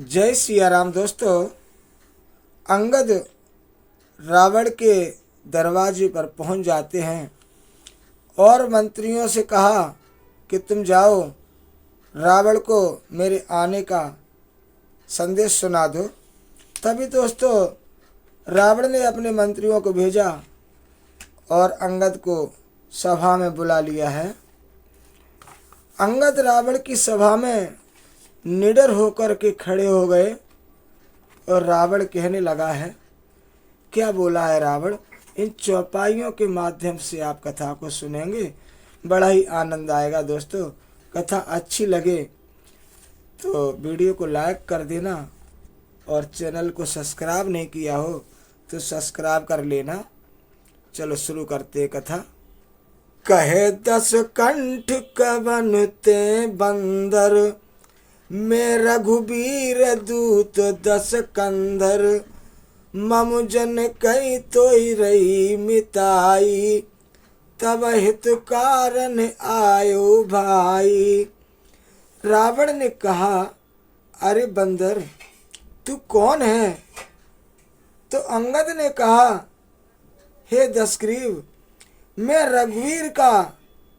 जय सिया राम। दोस्तों, अंगद रावण के दरवाजे पर पहुंच जाते हैं और मंत्रियों से कहा कि तुम जाओ, रावण को मेरे आने का संदेश सुना दो। तभी दोस्तों रावण ने अपने मंत्रियों को भेजा और अंगद को सभा में बुला लिया है। अंगद रावण की सभा में निडर होकर के खड़े हो गए और रावण कहने लगा है। क्या बोला है रावण? इन चौपाइयों के माध्यम से आप कथा को सुनेंगे, बड़ा ही आनंद आएगा। दोस्तों, कथा अच्छी लगे तो वीडियो को लाइक कर देना और चैनल को सब्सक्राइब नहीं किया हो तो सब्सक्राइब कर लेना। चलो शुरू करते कथा। कहे 10 कंठ कवन ते बंदर, मैं रघुबीर दूत 10 कंधर, मम जन कई तोई रही मिताई, तब हित कारण आयो भाई। रावण ने कहा, अरे बंदर तू कौन है? तो अंगद ने कहा, हे दशग्रीव, मैं रघुवीर का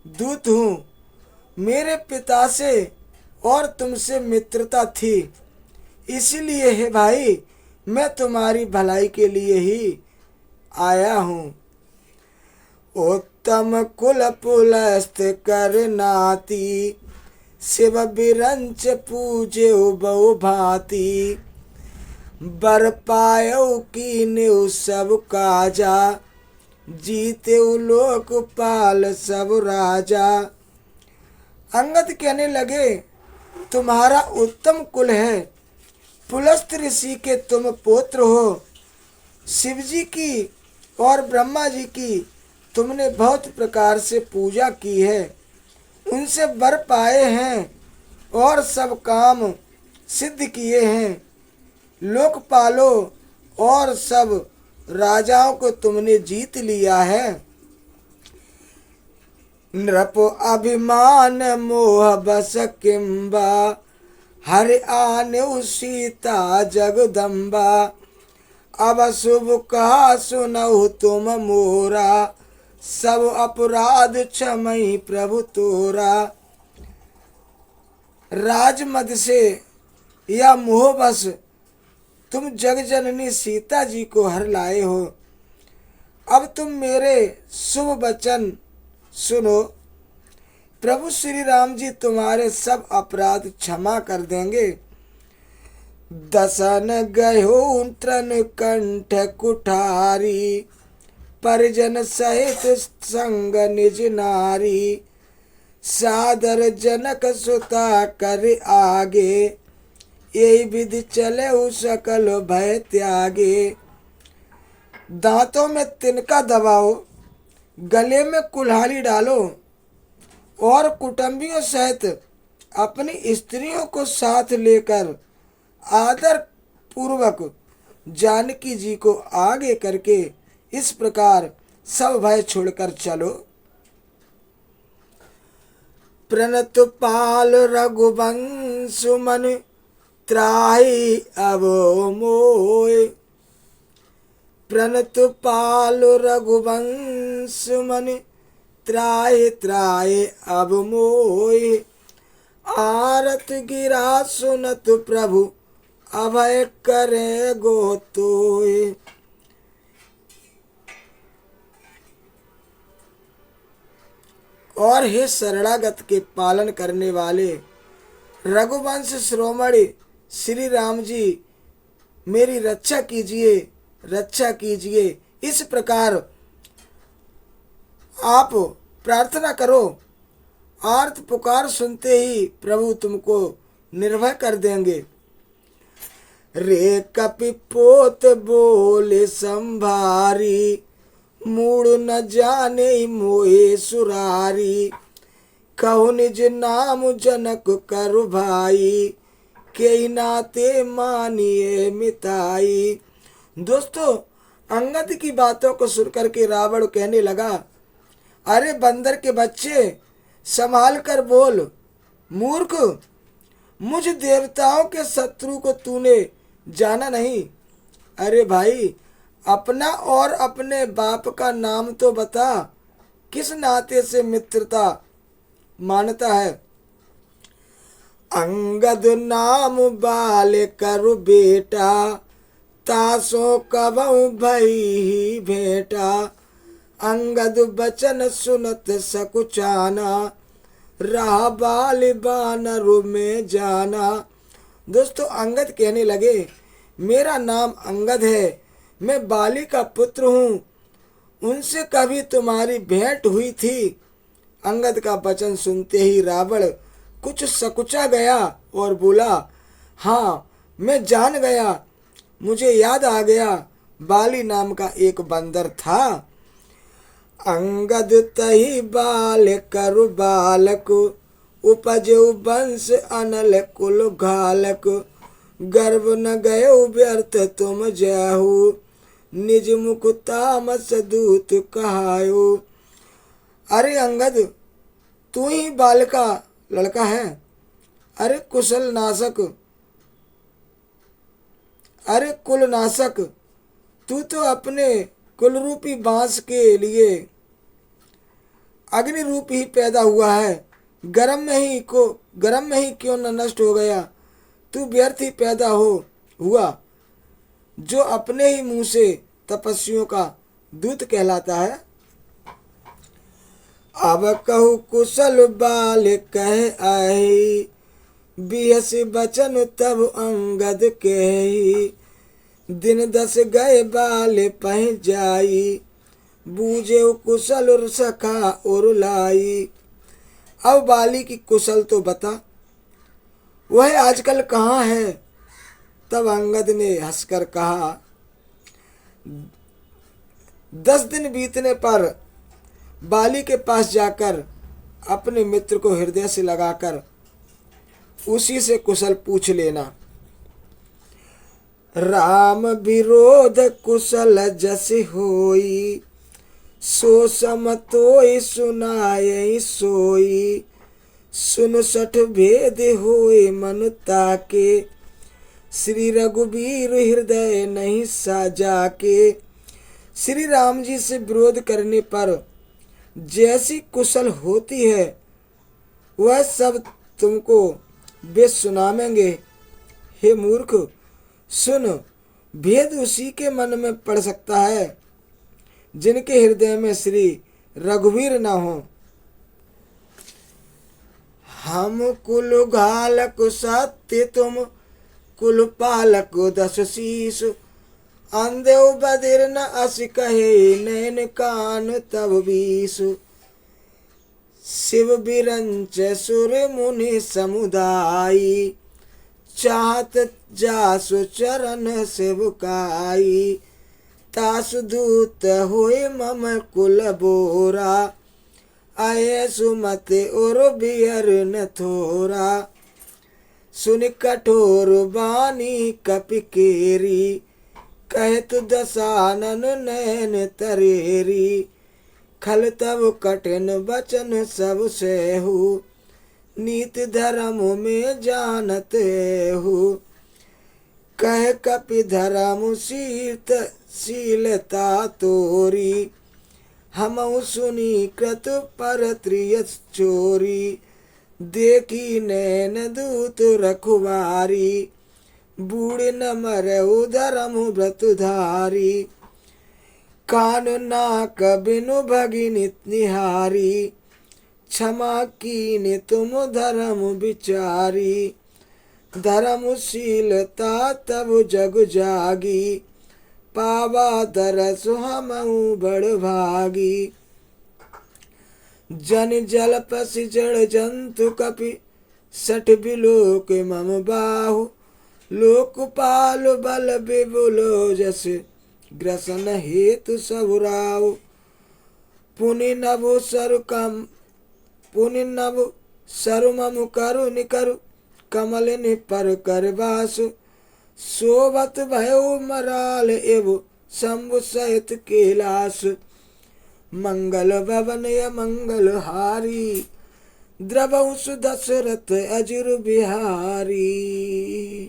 दूत हूँ। मेरे पिता से और तुमसे मित्रता थी, इसीलिए हे भाई मैं तुम्हारी भलाई के लिए ही आया हूँ। उत्तम कुल पुलस्त कर नाती, शिव बिरंच पूजे बहु भांति, बर पायो की न्यू सब काजा, जीते लोकपाल सब राजा। अंगद कहने लगे, तुम्हारा उत्तम कुल है, पुलस्त ऋषि के तुम पुत्र हो। शिव जी की और ब्रह्मा जी की तुमने बहुत प्रकार से पूजा की है, उनसे वर पाए हैं और सब काम सिद्ध किए हैं। लोकपालो और सब राजाओं को तुमने जीत लिया है। नृप अभिमान मोह बस किम्बा, हरि आने सीता जगदम्बा, अब शुभ कहा सुनहु तुम मोरा, सब अपराध क्षमई प्रभु तोरा। राजमद से या मोहबस तुम जगजननी सीता जी को हर लाए हो। अब तुम मेरे शुभ वचन सुनो, प्रभु श्री राम जी तुम्हारे सब अपराध क्षमा कर देंगे। दसन गयो तृण कंठ कुठारी, परिजन सहित संग निज नारी, सादर जनक सुता कर आगे, यही विधि चले सकल भय त्यागे। दांतों में तिनका दबाओ, गले में कुल्हाड़ी डालो और कुटुंबियों सहित अपनी स्त्रियों को साथ लेकर आदर पूर्वक जानकी जी को आगे करके इस प्रकार सब भय छोड़कर चलो। प्रणत पाल रघुवंश मन, त्राहि अब मोय। प्रणत पाल रघुवंश मन, त्राहि त्राहि अब मोय। आरत गिरा सुनत प्रभु, अभय करे गो तोय। और हे शरणागत के पालन करने वाले रघुवंश श्रोमणि श्री राम जी, मेरी रक्षा कीजिए, रक्षा कीजिए। इस प्रकार आप प्रार्थना करो, आर्त पुकार सुनते ही प्रभु तुमको निर्भय कर देंगे। रे कपि पोत बोले संभारी, मूड न जाने मोहे सुरारी, कहो निज नाम जनक करु भाई, के नाते मानिए मिताई। दोस्तों, अंगद की बातों को सुनकर के रावण कहने लगा, अरे बंदर के बच्चे संभाल कर बोल, मूर्ख मुझ देवताओं के शत्रु को तूने जाना नहीं। अरे भाई, अपना और अपने बाप का नाम तो बता, किस नाते से मित्रता मानता है। अंगद नाम बाल करु बेटा, तासो कबहु भई भेटा। अंगद बचन सुनत सकुचाना, रहा बाल बानर में जाना। दोस्तों, अंगद कहने लगे, मेरा नाम अंगद है, मैं बाली का पुत्र हूँ, उनसे कभी तुम्हारी भेंट हुई थी। अंगद का वचन सुनते ही रावण कुछ सकुचा गया और बोला, हाँ, मैं जान गया, मुझे याद आ गया, बाली नाम का एक बंदर था। अंगद तही बाल करु बालक, उपजु वंश अनल कुल घालक। गर्भ न गयो व्यर्थ तुम जहु, निज मुख तामस दूत कहायो। अरे अंगद, तू ही बाल का लड़का है। अरे कुशल नाशक, अरे कुल नाशक, तू तो अपने कुल रूपी बांस के लिए अग्नि रूप ही पैदा हुआ है। गरम में ही क्यों न नष्ट हो गया। तू व्यर्थ ही पैदा हुआ, जो अपने ही मुंह से तपस्वियों का दूत कहलाता है। अब कहु कुशल बाल कह आई, बिहस बचन तब अंगद कही। दिन 10 गए बाल पह जाई, बूझे कुशल सखा और लाई। अब बाली की कुशल तो बता, वह आजकल कहाँ है। तब अंगद ने हंसकर कहा, 10 दिन बीतने पर बाली के पास जाकर अपने मित्र को हृदय से लगाकर उसी से कुशल पूछ लेना। राम विरोध कुशल जस होई, सो समतोय सुनाय सोई। सुन 60 भेद होए मन ताके, श्री रघुबीर हृदय नहीं साजा के। श्री राम जी से विरोध करने पर जैसी कुशल होती है, वह सब तुमको वे सुनावेंगे। हे मूर्ख, सुन, भेद उसी के मन में पड़ सकता है जिनके हृदय में श्री रघुवीर न हो। हम कुल घालक सत्य तुम, कुल पालक 10 शीस। अंधेव बधिर न अस कहे, नैन कान तब 20। शिव बिरंच सुर मुनि समुदायी, चाहत जासु चरण सेवकाई। तासु दूत होए मम कुल बोरा, आये सुमत और बियर न थोरा। सुन कठोर बानी कपिकेरी, कहत दसानन नैन तरेरी। खल तब कठिन वचन सब सेहु, नीत धर्म में जानत हु। कह कपि धर्म शीलता तोरी, हमहु सुनी कृत पर त्रिय चोरी। देखी नैन दूत रखुवारी, बूढ़ न मरहु धर्म व्रत धारी। कान नाक बिनु भगिनी निहारी, क्षमा कीन तुम धर्म विचारी। धर्मशीलता तब जग जागी, पावा दरस हमहु बड़ भागी। जन जल पसि जड़ जंतु कपि, 60 बिलोक मम बाहु। लोकपाल बल बिबुलो जस, ग्रसन हेतु सबुराव। पुनि नभु सरु मम करु निकरु, कमल निपर कर बासु। सोबत भयो मराल एव शंभु सहित कैलास। मंगल भवन य मंगल हारी, द्रवंश दशरथ अजुर बिहारी।